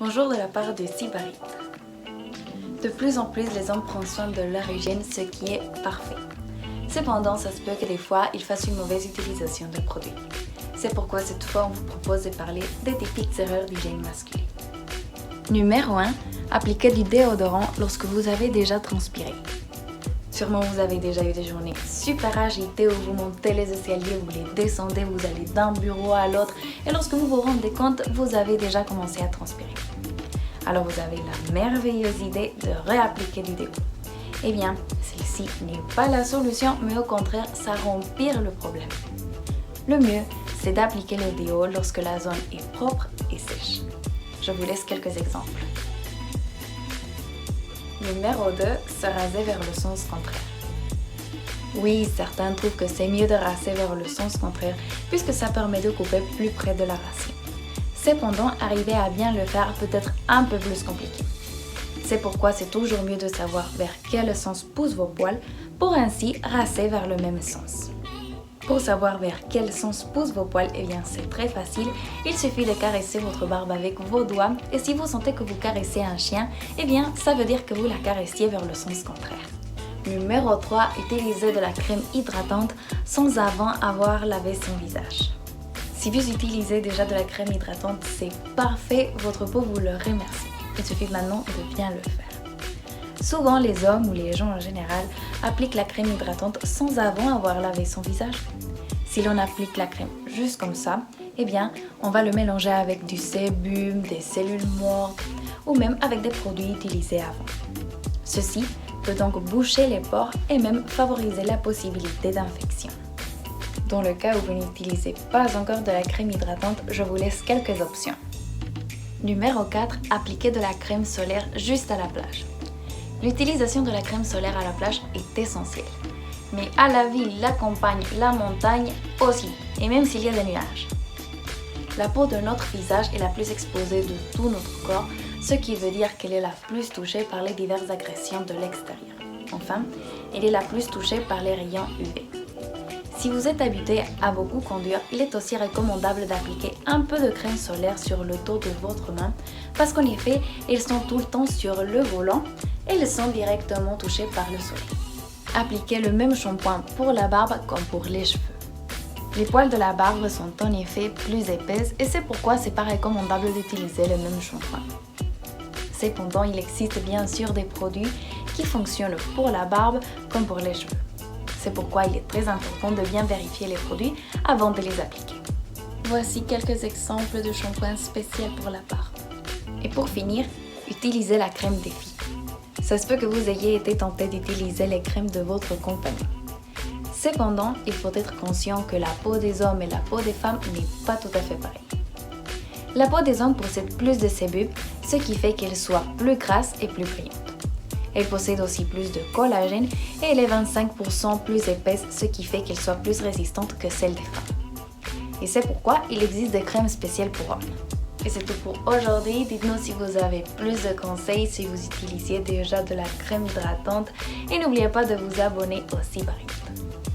Bonjour de la part de Sibarit. De plus en plus, les hommes prennent soin de leur hygiène, ce qui est parfait. Cependant, ça se peut que des fois, ils fassent une mauvaise utilisation de produits. C'est pourquoi cette fois, on vous propose de parler des typiques erreurs d'hygiène masculine. Numéro 1. Appliquez du déodorant lorsque vous avez déjà transpiré. Sûrement vous avez déjà eu des journées super agitées où vous montez les escaliers, vous les descendez, vous allez d'un bureau à l'autre et lorsque vous vous rendez compte, vous avez déjà commencé à transpirer. Alors vous avez la merveilleuse idée de réappliquer du déo. Eh bien, celle-ci n'est pas la solution, mais au contraire, ça rend pire le problème. Le mieux, c'est d'appliquer le déo lorsque la zone est propre et sèche. Je vous laisse quelques exemples. Numéro 2, se raser vers le sens contraire. Oui, certains trouvent que c'est mieux de raser vers le sens contraire puisque ça permet de couper plus près de la racine. Cependant, arriver à bien le faire peut être un peu plus compliqué. C'est pourquoi c'est toujours mieux de savoir vers quel sens poussent vos poils pour ainsi raser vers le même sens. Pour savoir vers quel sens poussent vos poils, eh bien c'est très facile, il suffit de caresser votre barbe avec vos doigts et si vous sentez que vous caressez un chien, eh bien ça veut dire que vous la caressiez vers le sens contraire. Numéro 3, utilisez de la crème hydratante sans avant avoir lavé son visage. Si vous utilisez déjà de la crème hydratante, c'est parfait, votre peau vous le remercie. Il suffit maintenant de bien le faire. Souvent, les hommes ou les gens en général appliquent la crème hydratante sans avant avoir lavé son visage. Si l'on applique la crème juste comme ça, eh bien, on va le mélanger avec du sébum, des cellules mortes ou même avec des produits utilisés avant. Ceci peut donc boucher les pores et même favoriser la possibilité d'infection. Dans le cas où vous n'utilisez pas encore de la crème hydratante, je vous laisse quelques options. Numéro 4, appliquez de la crème solaire juste à la plage. L'utilisation de la crème solaire à la plage est essentielle. Mais à la ville, la campagne, la montagne aussi, et même s'il y a des nuages. La peau de notre visage est la plus exposée de tout notre corps, ce qui veut dire qu'elle est la plus touchée par les diverses agressions de l'extérieur. Enfin, elle est la plus touchée par les rayons UV. Si vous êtes habitué à beaucoup conduire, il est aussi recommandable d'appliquer un peu de crème solaire sur le dos de votre main parce qu'en effet, elles sont tout le temps sur le volant et elles sont directement touchées par le soleil. Appliquez le même shampoing pour la barbe comme pour les cheveux. Les poils de la barbe sont en effet plus épaisses et c'est pourquoi c'est pas recommandable d'utiliser le même shampoing. Cependant, il existe bien sûr des produits qui fonctionnent pour la barbe comme pour les cheveux. C'est pourquoi il est très important de bien vérifier les produits avant de les appliquer. Voici quelques exemples de shampoings spéciaux pour la barbe. Et pour finir, utilisez la crème des filles. Ça se peut que vous ayez été tenté d'utiliser les crèmes de votre compagnon. Cependant, il faut être conscient que la peau des hommes et la peau des femmes n'est pas tout à fait pareille. La peau des hommes possède plus de sébum, ce qui fait qu'elle soit plus grasse et plus brillante. Elle possède aussi plus de collagène et elle est 25% plus épaisse, ce qui fait qu'elle soit plus résistante que celle des femmes. Et c'est pourquoi il existe des crèmes spéciales pour hommes. Et c'est tout pour aujourd'hui. Dites-nous si vous avez plus de conseils, si vous utilisiez déjà de la crème hydratante et n'oubliez pas de vous abonner au Sibarit.